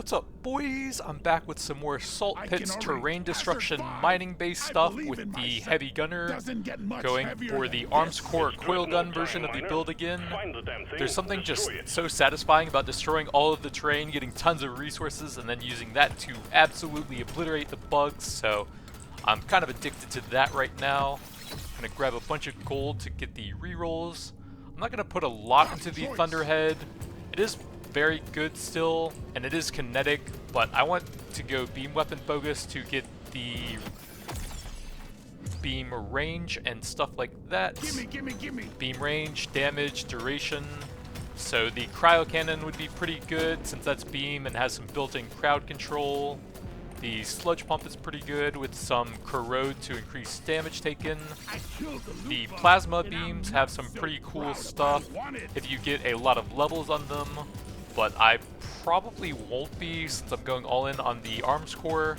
What's up, boys? I'm back with some more Salt Pits terrain destruction mining based stuff with the heavy gunner going for the arms core coil gun version of the build again. There's something just so satisfying about destroying all of the terrain, getting tons of resources, and then using that to absolutely obliterate the bugs, so I'm kind of addicted to that right now. I'm gonna grab a bunch of gold to get the rerolls. I'm not gonna put a lot into the Thunderhead. It is very good still, and it is kinetic, but I want to go beam weapon focus to get the beam range and stuff like that. Gimme. Beam range, damage, duration. So the cryo cannon would be pretty good since that's beam and has some built-in crowd control. The sludge pump is pretty good with some corrode to increase damage taken. The plasma beams have some pretty cool stuff if you get a lot of levels on them, but I probably won't be since I'm going all in on the arms core.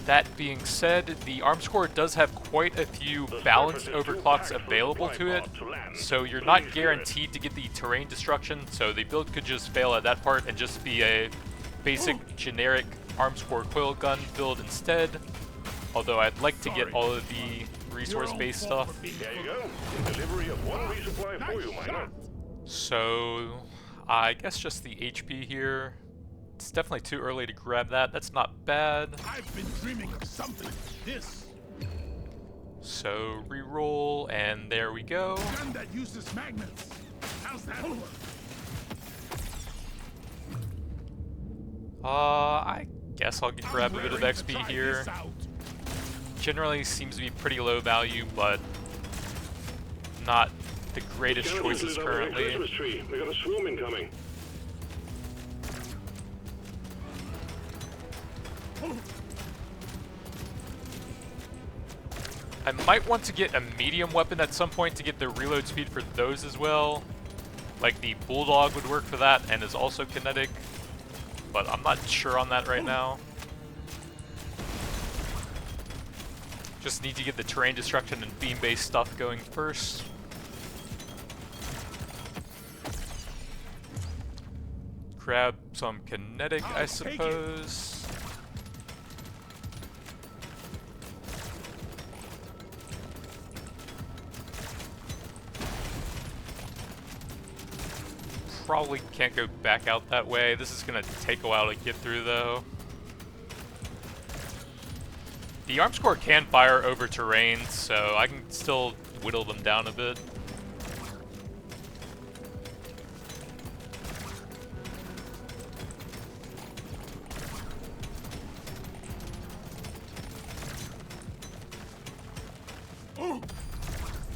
That being said, the arms core does have quite a few balanced overclocks available to it, so you're not guaranteed to get the terrain destruction, so the build could just fail at that part and just be a basic generic arms core coil gun build instead, although I'd like to get all of the resource-based stuff. There you go. Delivery of one resupply for you, miner. So I guess just the HP here. It's definitely too early to grab that. That's not bad. I've been dreaming of something like this. So reroll, and there we go. Gun that uses magnets. How's that work? I guess I'll grab a bit of XP here. Generally seems to be pretty low value, but not the greatest choices currently. We got a swarm incoming. I might want to get a medium weapon at some point to get the reload speed for those as well. Like the Bulldog would work for that and is also kinetic, but I'm not sure on that right now. Just need to get the terrain destruction and beam-based stuff going first. Grab some kinetic, I suppose. Probably can't go back out that way. This is gonna take a while to get through though. The arms core can fire over terrain, so I can still whittle them down a bit.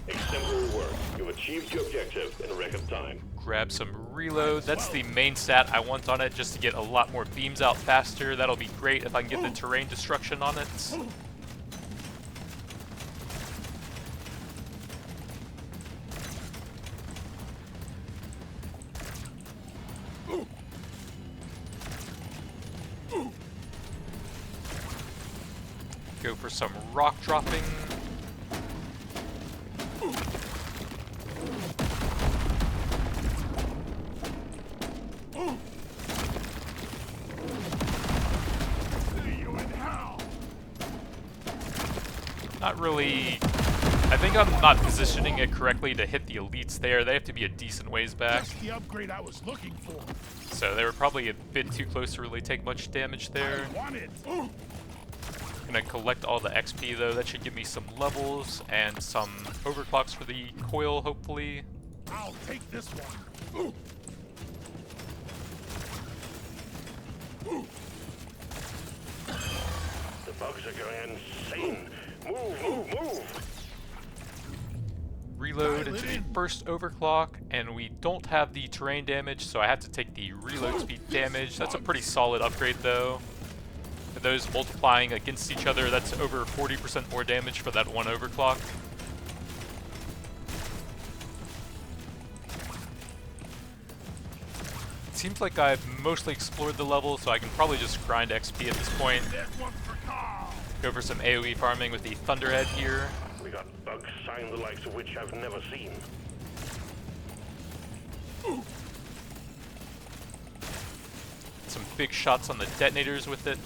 Exemplary work. You've achieved your objective in record time. Grab some reload. That's the main stat I want on it, just to get a lot more beams out faster. That'll be great if I can get the terrain destruction on it. Go for some rock dropping. Not really. I think I'm not positioning it correctly to hit the elites there. They have to be a decent ways back. That's the upgrade I was looking for. So they were probably a bit too close to really take much damage there. I want it. Gonna collect all the XP though. That should give me some levels and some overclocks for the coil, hopefully. I'll take this one. The bugs are going insane. Move. Reload into the first overclock, and we don't have the terrain damage, so I have to take the reload speed damage. That's a pretty solid upgrade though. For those multiplying against each other, that's over 40% more damage for that one overclock. It seems like I've mostly explored the level, so I can probably just grind XP at this point. Go for some AoE farming with the Thunderhead here. We got bugs sign the likes of which I've never seen. some big shots on the detonators with it.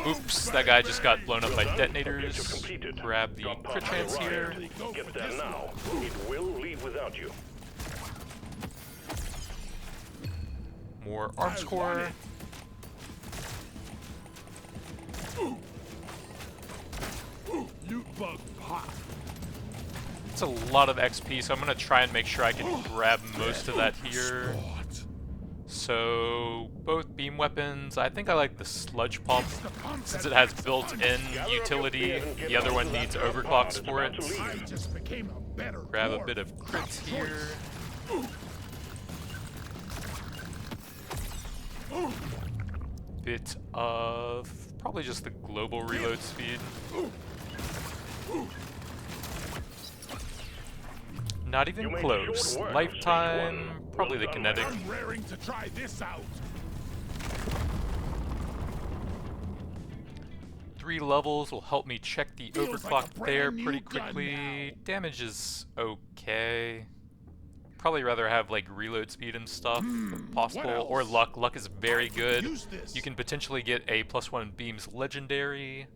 Oops, that guy just got blown up by detonators. Grab the crit chance here. Get there now. It will leave without you. More arms core. Loot bug pop. It's a lot of XP, so I'm gonna try and make sure I can grab most of that here. So, both beam weapons. I think I like the sludge pump since it has built-in utility. The other one needs overclocks for it. I just became a better Grab a dwarf. bit of crits here. Bit of probably just the global reload speed. Not even close. Lifetime, probably the kinetic. I'm raring to try this out. 3 levels will help me check the Feels like overclock a brand there new pretty gun quickly. now. Damage is okay. Probably rather have like reload speed and stuff if possible, else? or luck. Luck is very good. Use this. You can potentially get a +1 beams legendary.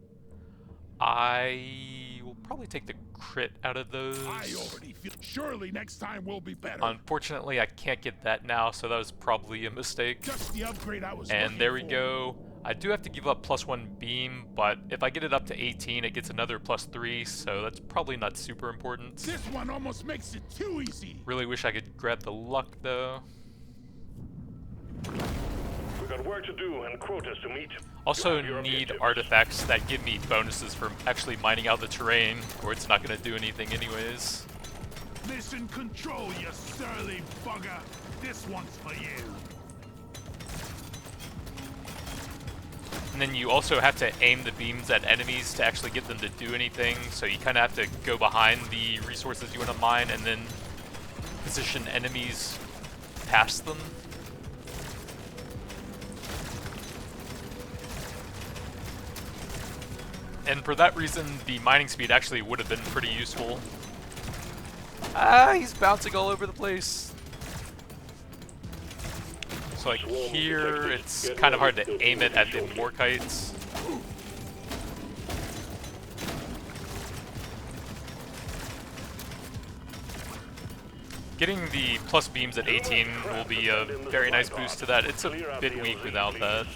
I will probably take the crit out of those. I already feel. Surely next time will be better. Unfortunately, I can't get that now, so that was probably a mistake. Just the upgrade I was And looking there we for. go. I do have to give up +1 beam, but if I get it up to 18, it gets another +3, so that's probably not super important. This one almost makes it too easy. Really wish I could grab the luck, though. We got work to do and quotas to meet. Also You have your need objectives. artifacts that give me bonuses for actually mining out the terrain, or it's not going to do anything anyways. Mission control, you surly bugger. This one's for you. And then you also have to aim the beams at enemies to actually get them to do anything, so you kind of have to go behind the resources you want to mine and then position enemies past them. And for that reason, the mining speed actually would have been pretty useful. Ah, he's bouncing all over the place. So like here, it's kind of hard to aim it at the Morkites. Getting the plus beams at 18 will be a very nice boost to that. It's a bit weak without that.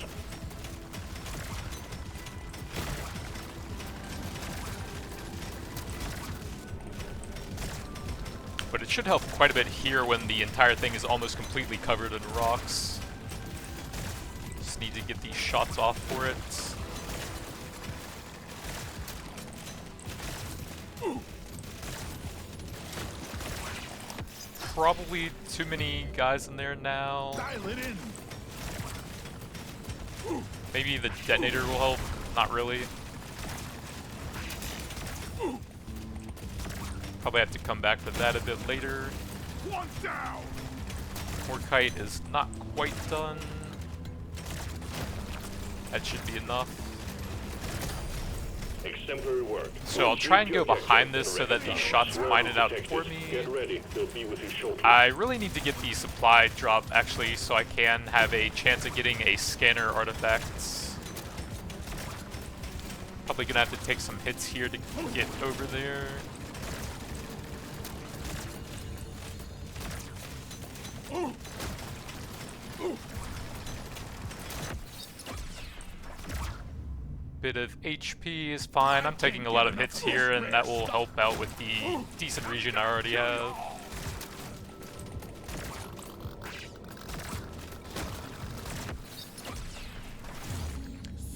But it should help quite a bit here when the entire thing is almost completely covered in rocks. Just need to get these shots off for it. Probably too many guys in there now. Dial it in. Maybe the detonator will help. Not really. Probably have to come back for that a bit later. One down. Morkite is not quite done. That should be enough. Exemplary work. So I'll try and go behind this so that these shots mine it out for me. Get ready. They'll be with you shortly. I really need to get the supply drop actually so I can have a chance of getting a scanner artifacts. Probably gonna have to take some hits here to get over there. Bit of HP is fine. I'm taking a lot of hits here, and that will help out with the decent regen I already have.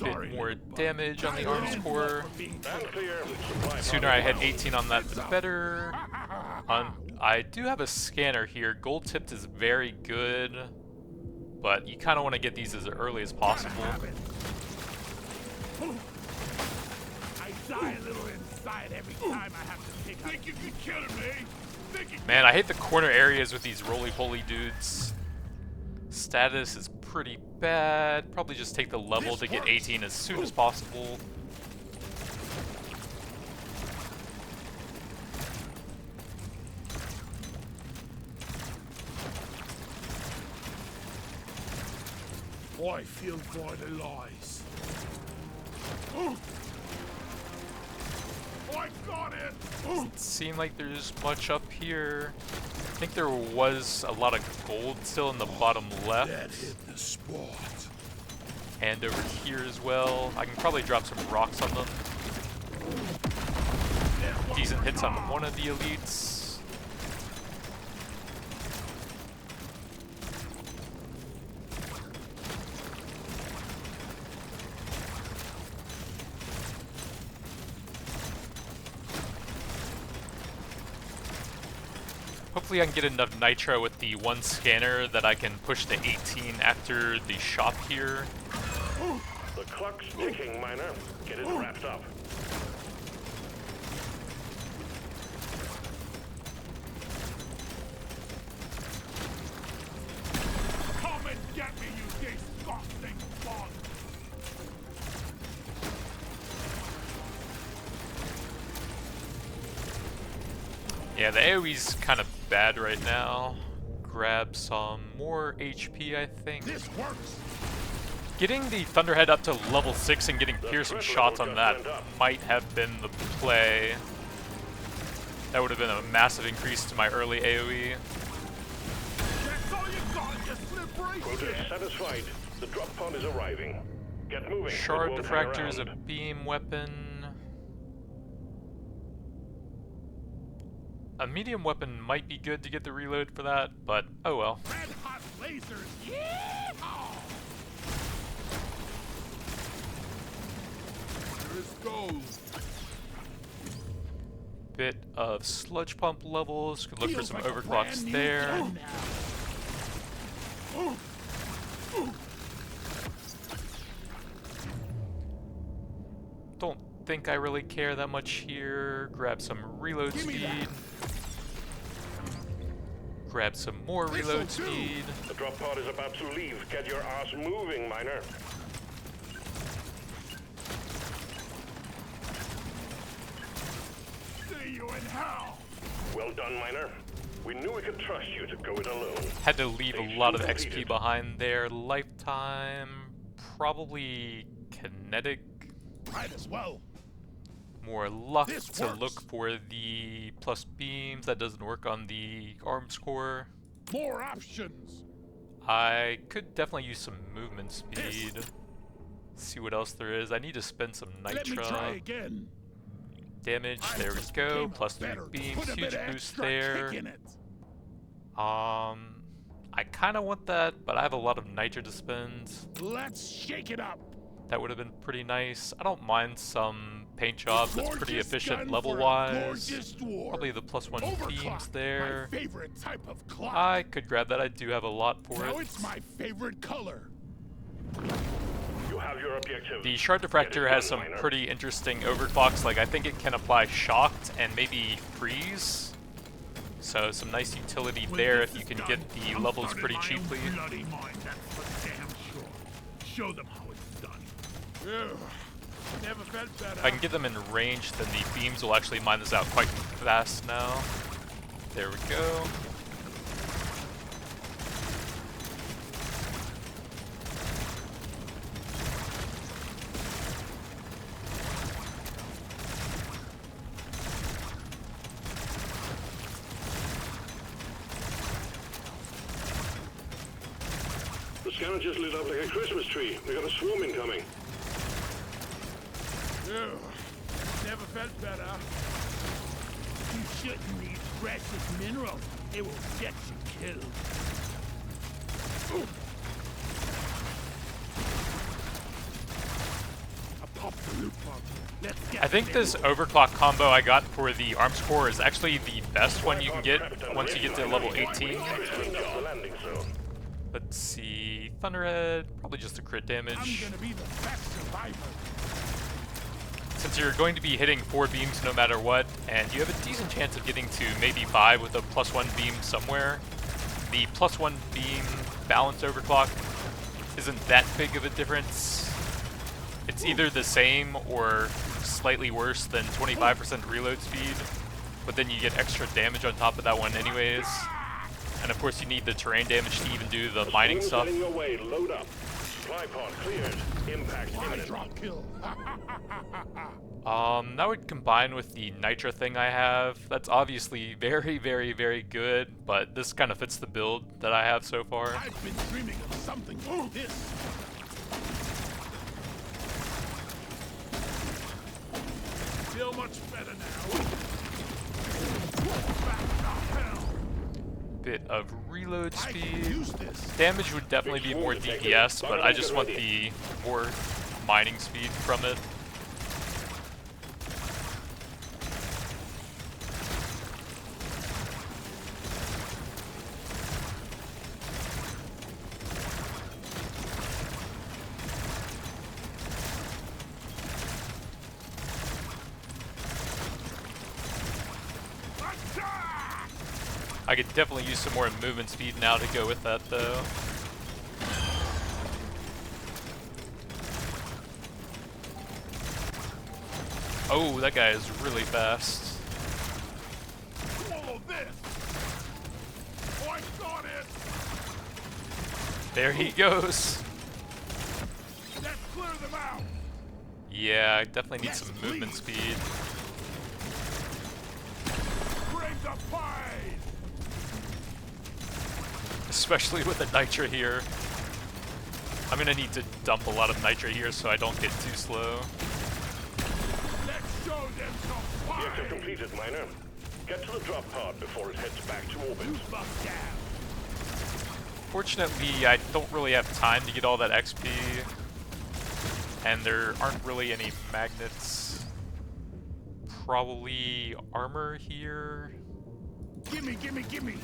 Bit more damage on the arms core. Stand clear. Supply Sooner I hit 18 on that, the better. I do have a scanner here. Gold tipped is very good, but you kind of want to get these as early as possible. I die a little inside every time I have to take. Think you could kill me? Man, I hate the corner areas with these roly-poly dudes. Status is pretty bad. Probably just take the level to get 18 as soon as possible. I feel vitalized. I got it! Doesn't seem like there's much up here. I think there was a lot of gold still in the bottom left. That hit the spot. And over here as well. I can probably drop some rocks on them. Decent hits on one of the elites. Hopefully I can get enough nitro with the one scanner that I can push to 18 after the shop here. The clock's ticking, Miner. Get it wrapped up. Come and get me, you disgusting bug! Yeah, the AoE's kind of bad right now. Grab some more HP, I think. This works! Getting the Thunderhead up to level 6 and getting piercing shots on that might have been the play. That would have been a massive increase to my early AoE. That's all you got, you slippery Quota shit! satisfied. The drop pod is arriving. Get moving. Shard It won't hang Diffractor is a around. beam weapon. A medium weapon might be good to get the reload for that, but oh well. Red hot lasers, yeehaw! There is gold. Bit of sludge pump levels. Could look for Feels some like a overclocks brand new there. gun now. Don't think I really care that much here. Grab some reload Give me speed. that. Grab some more reload This'll do. speed. The drop pod is about to leave. Get your ass moving, Miner. See you in hell! Well done, Miner. We knew we could trust you to go it alone. Had to leave a lot of Completed. XP behind there. Lifetime, probably kinetic. Might as well. More luck This to works. look for the plus beams. That doesn't work on the arms core. More options. I could definitely use some movement speed. See what else there is. I need to spend some Let me try nitro. again. Damage, I there we just go. came Plus up 3 better to beams, put a huge bit of boost extra there. kick in it. I kind of want that, but I have a lot of nitro to spend. Let's shake it up. That would have been pretty nice. I don't mind some paint job that's pretty Gorgeous efficient gun level-wise. for a gorgeous dwarf. Probably the plus 1 Overclock, beams there. My favorite type of clock. I could grab that. I do have a lot for Now it. it's my favorite color. You have your objective. The Shard Get it Diffractor done, has some Miner. pretty interesting overclocks. Like, I think it can apply shocked and maybe freeze. So some nice utility When there this if you is can done, get the I'm levels starting pretty my own cheaply. bloody mine, that's for damn sure. Show them how it's done. Ugh, never felt better. If I can get them in range, then the beams will actually mine this out quite fast now. There we go. The scanner just lit up like a Christmas tree. We got a swarm incoming. Ugh, never felt better. You shouldn't need precious minerals. It will get you killed. Ooh. I popped the loot pump. Let's get I think this overclock combo I got for the arms core is actually the best one you can get once you get to level 18. Cleaned up the landing zone. Let's see, Thunderhead, probably just a crit I'm damage. gonna be the best survivor. Since you're going to be hitting 4 beams no matter what, and you have a decent chance of getting to maybe 5 with a plus 1 beam somewhere, the plus 1 beam balance overclock isn't that big of a difference. It's either the same or slightly worse than 25% reload speed, but then you get extra damage on top of that one anyways. And of course you need the terrain damage to even do the mining Wings stuff. heading your way. Load up. Supply pod cleared. Impact imminent. Drop kill. That would combine with the NITRA thing I have. That's obviously very, very, very good, but this kind of fits the build that I have so far. I've been dreaming of something like this. Feel much better now. Back to hell. Bit of reload I can speed. use this. Damage would definitely be more DPS, but I just want the more mining speed from it. I could definitely use some more movement speed now to go with that, though. Oh, that guy is really fast. Swallow this. Oh, I got it. There he goes. Let's clear them out. Yeah, I definitely need Yes, some movement please. speed. Bring the fight. Especially with the NITRA here. I'm gonna need to dump a lot of NITRA here so I don't get too slow. Let's show them some Reactor fight. completed, miner. Get to the drop pod before it heads back to orbit. Goosebumps down. Fortunately, I don't really have time to get all that XP. And there aren't really any magnets. Probably armor here. Gimme, gimme, gimme.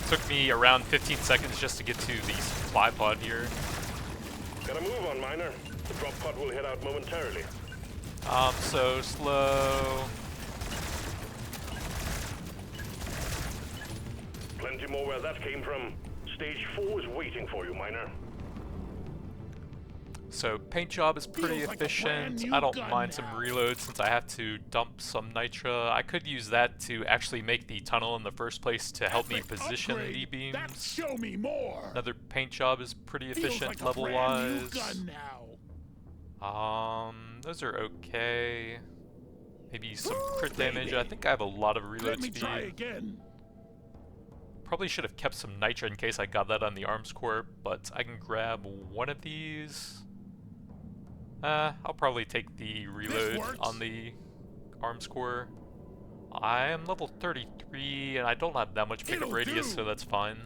Took me around 15 seconds just to get to the supply pod here. Gotta move on, miner. The drop pod will head out momentarily. So slow. Plenty more where that came from. Stage 4 is waiting for you, miner. So paint job is pretty Feels like a brand efficient. new I don't gun mind some now. reload since I have to dump some NITRA. I could use that to actually make the tunnel in the first place to help me Epic position upgrade. the That beams. show me more. Another paint job is pretty Feels efficient like a brand new level-wise. gun now. Those are okay. Maybe some crit damage. I Baby. think I have a lot of reload Let me try speed. again. Probably should have kept some NITRA in case I got that on the arms core, but I can grab one of these. I'll probably take the reload works. on the arms core. I am level 33 and I don't have that much pickup It'll radius, do. so that's fine.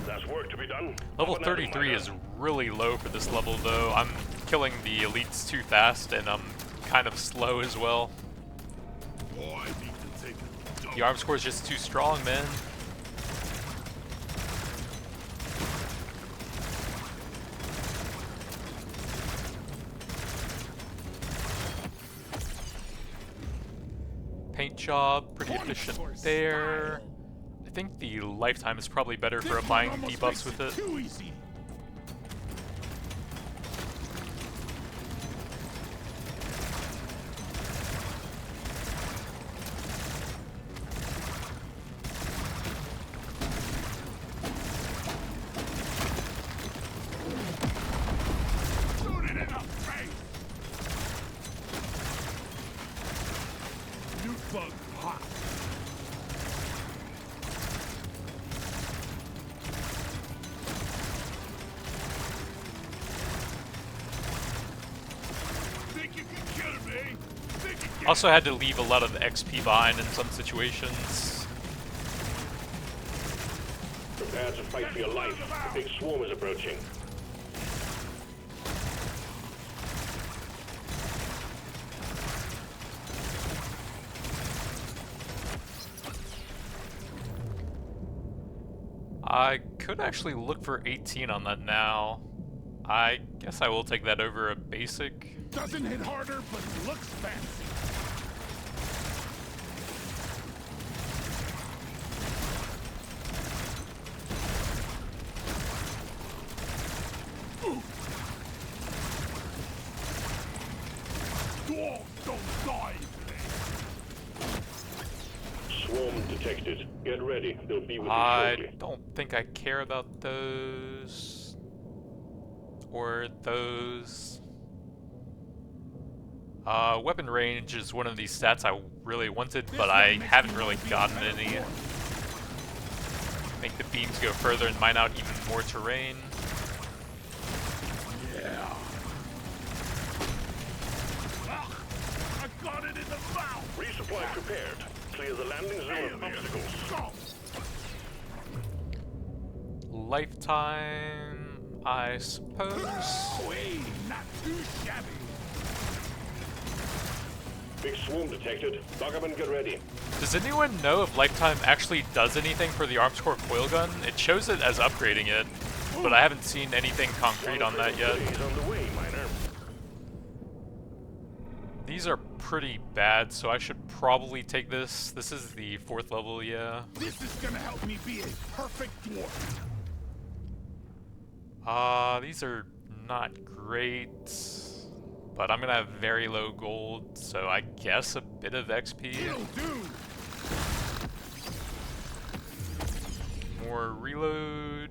There's work to be done. Level Up and at 'em, 33 miner. is really low for this level though. I'm killing the elites too fast and I'm kind of slow as well. Oh, I need to take a dump. The arms core is just too strong, man. Paint job, pretty Point efficient for there. style. I think the lifetime is probably better for This applying one almost debuffs makes with it. Too easy. Shoot it in the face. Nuke bug hot. Think you can kill me? Think you can? Also had to leave a lot of XP behind in some situations. Prepare to fight for your life. The big swarm is approaching. I could actually look for 18 on that now. I guess I will take that over a basic. Doesn't hit harder, but looks fancy. Dwarf don't die today. Swarm detected. Get ready. They'll be with you I shortly. don't think I care about those. Or those. Weapon range is one of these stats I really wanted, but I haven't really gotten any. Make the beams go further and mine out even more terrain. Yeah. I got it in the mouth. Resupply prepared. Clear the landing zone of obstacles. Lifetime, I suppose. Wait, not too shabby. Big swarm detected. Lock up and get ready. Does anyone know if Lifetime actually does anything for the Arms Core coil gun? It shows it as upgrading it, but I haven't seen anything concrete on that yet. On the way, miner. These are pretty bad, so I should probably take this. This is the 4th level, yeah. This is gonna help me be a perfect dwarf. These are not great, but I'm gonna have very low gold, so I guess a bit of XP. More reload.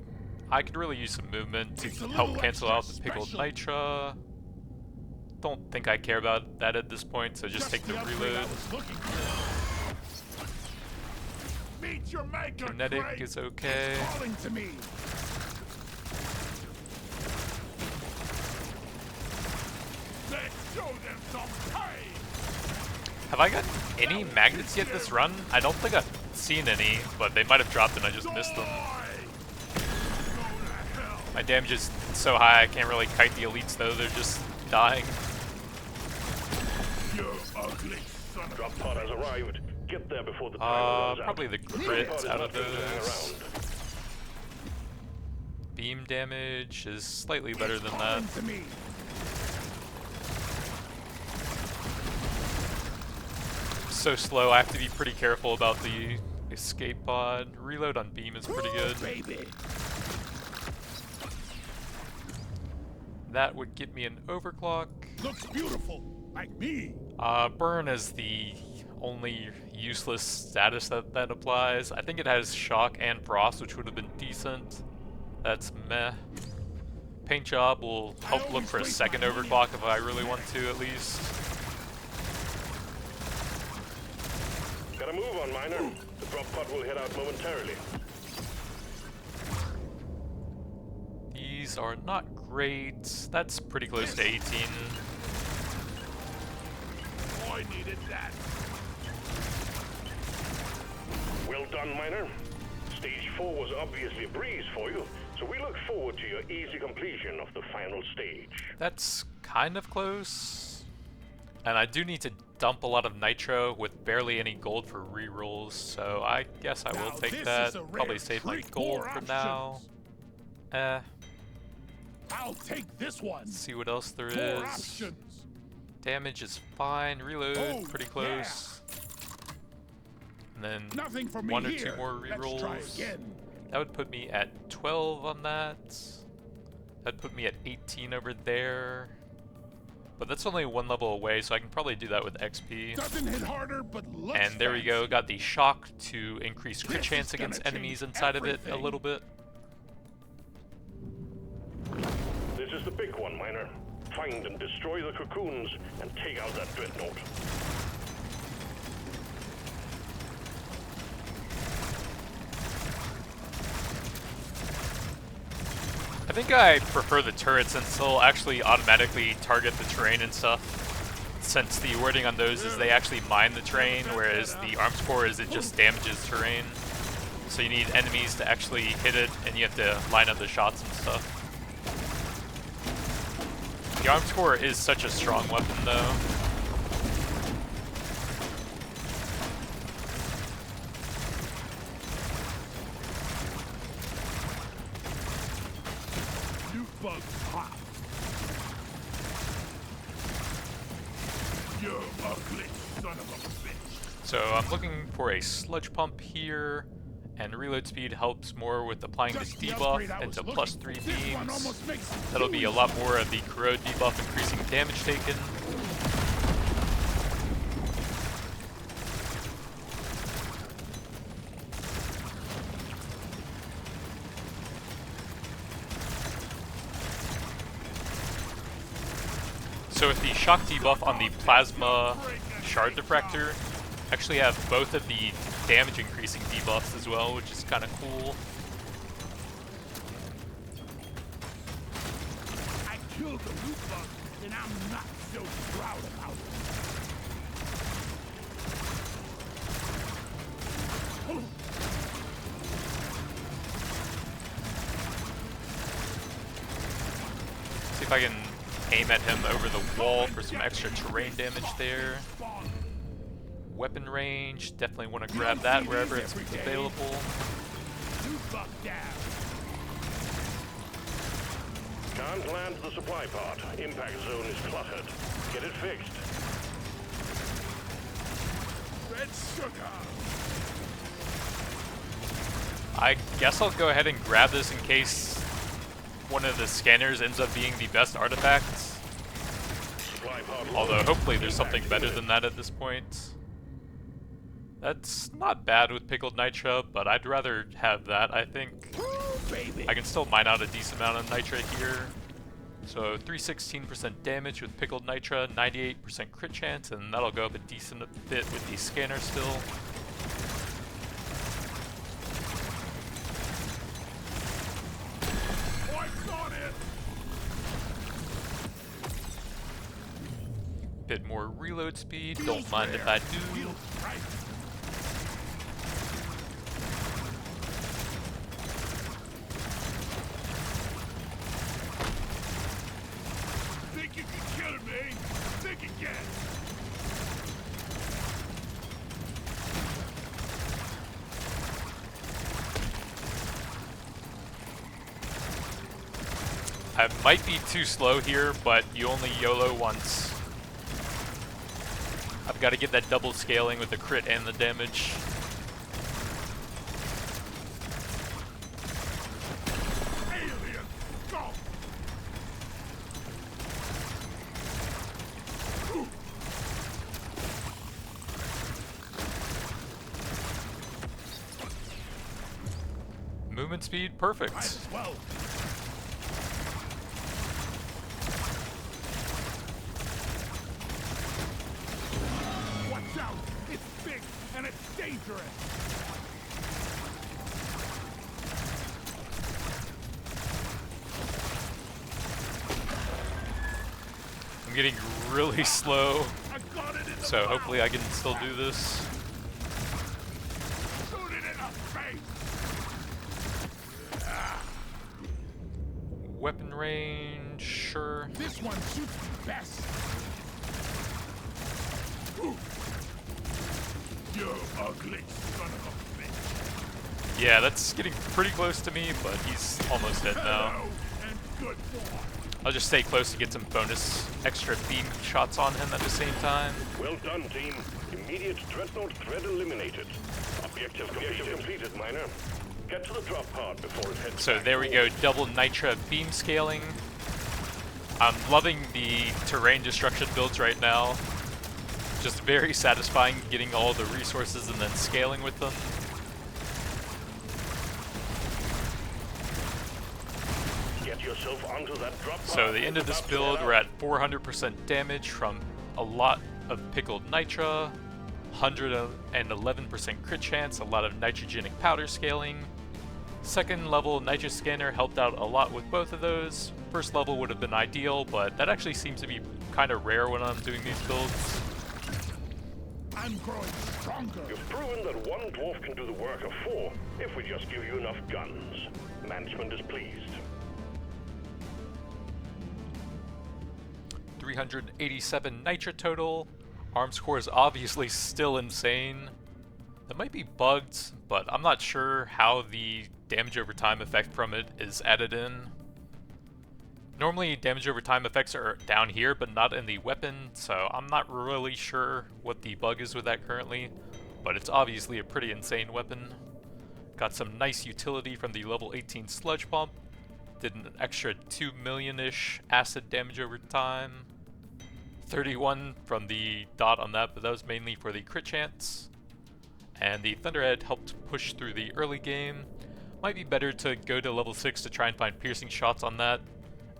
I could really use some movement to help cancel out the pickled NITRA. Don't think I care about that at this point, so just take the reload. Kinetic is okay. Have I gotten any magnets yet this run? I don't think I've seen any, but they might have dropped and I just missed them. My damage is so high I can't really kite the elites though, they're just dying. You ugly son Drop pod has arrived. Get there before the timer runs probably out. the crit out of those. Beam damage is slightly better than that. So slow, I have to be pretty careful about the escape pod. Reload on beam is pretty good. Baby. That would get me an overclock. Looks beautiful, like me. Burn is the only useless status that applies. I think it has shock and frost, which would have been decent. That's meh. Paint job will help look for a second overclock if I really want to, at least. Gotta move on, miner. The drop pod will head out momentarily. These are not great. That's pretty close to 18. Oh, I needed that. Well done, miner. Stage 4 was obviously a breeze for you, so we look forward to your easy completion of the final stage. That's kind of close. And I do need to dump a lot of nitro with barely any gold for rerolls, so I guess I will take that. Probably save my gold for now. I'll take this one. See what else there is. Damage is fine. Reload, pretty close. And then 1 or 2 more rerolls. That would put me at 12 on that. That'd put me at 18 over there. But that's only 1 level away, so I can probably do that with XP. Doesn't hit harder, but looks and there we go, got the shock to increase crit chance against enemies inside of it a little bit. This is the big one, miner. Find and destroy the cocoons and take out that dreadnought. I think I prefer the turrets since they'll actually automatically target the terrain and stuff. Since the wording on those is they actually mine the terrain, whereas the arms core is it just damages terrain. So you need enemies to actually hit it, and you have to line up the shots and stuff. The arms core is such a strong weapon though. Bug pop. You ugly son of a bitch. So I'm looking for a sludge pump here, and reload speed helps more with applying the debuff into +3 beams. That'll be a lot more of the corrode debuff, increasing damage taken. So with the shock debuff on the plasma shard diffractor, actually have both of the damage increasing debuffs as well, which is kind of cool. I killed the loot bug, and I'm not so proud about it. See if I can aim at him over the wall for some extra terrain damage there. Weapon range, definitely want to grab that wherever it's available. Can't land the supply pod. Impact zone is cluttered. Get it fixed. Red sugar. I guess I'll go ahead and grab this in case one of the scanners ends up being the best artifacts. Although hopefully there's something better than that at this point. That's not bad with pickled NITRA, but I'd rather have that, I think. I can still mine out a decent amount of NITRA here. So 316% damage with pickled NITRA, 98% crit chance, and that'll go up a decent bit with the scanner still. Bit more reload speed, don't mind if I do. Think you can kill me? Think again. I might be too slow here, but you only YOLO once. I've got to get that double scaling with the crit and the damage. Alien, go. Movement speed, perfect. Might as well. Watch out! It's big and it's dangerous. I'm getting really slow, I got it in the so mouth. hopefully I can still do this. Shoot it in the face. Weapon range, sure. This one shoots best. You ugly son of a bitch. Yeah, that's getting pretty close to me, but he's almost dead now. Hello and good boy. I'll just stay close to get some bonus extra beam shots on him at the same time. Well done, team. Immediate dreadnought threat eliminated. Objective completed, miner. Get to the drop pod before it heads So back there we forward. go, double NITRA beam scaling. I'm loving the terrain destruction builds right now. Just very satisfying getting all the resources and then scaling with them. Get yourself onto that drop pod. So the end of this About to build, head we're out. at 400% damage from a lot of pickled NITRA, 111% crit chance, a lot of nitrogenic powder scaling. Second level NITRA scanner helped out a lot with both of those. First level would have been ideal, but that actually seems to be kind of rare when I'm doing these builds. I'm growing stronger. You've proven that one dwarf can do the work of four if we just give you enough guns. Management is pleased. 387 NITRA total. Arms core is obviously still insane. That might be bugged, but I'm not sure how the damage over time effect from it is added in. Normally damage over time effects are down here, but not in the weapon, so I'm not really sure what the bug is with that currently, but it's obviously a pretty insane weapon. Got some nice utility from the level 18 sludge pump. Did an extra 2 million-ish acid damage over time. 31 from the dot on that, but that was mainly for the crit chance. And the Thunderhead helped push through the early game. Might be better to go to level 6 to try and find piercing shots on that,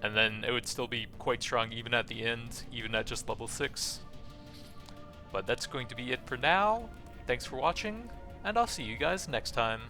And then it would still be quite strong even at the end, even at just level 6. But that's going to be it for now. Thanks for watching, and I'll see you guys next time.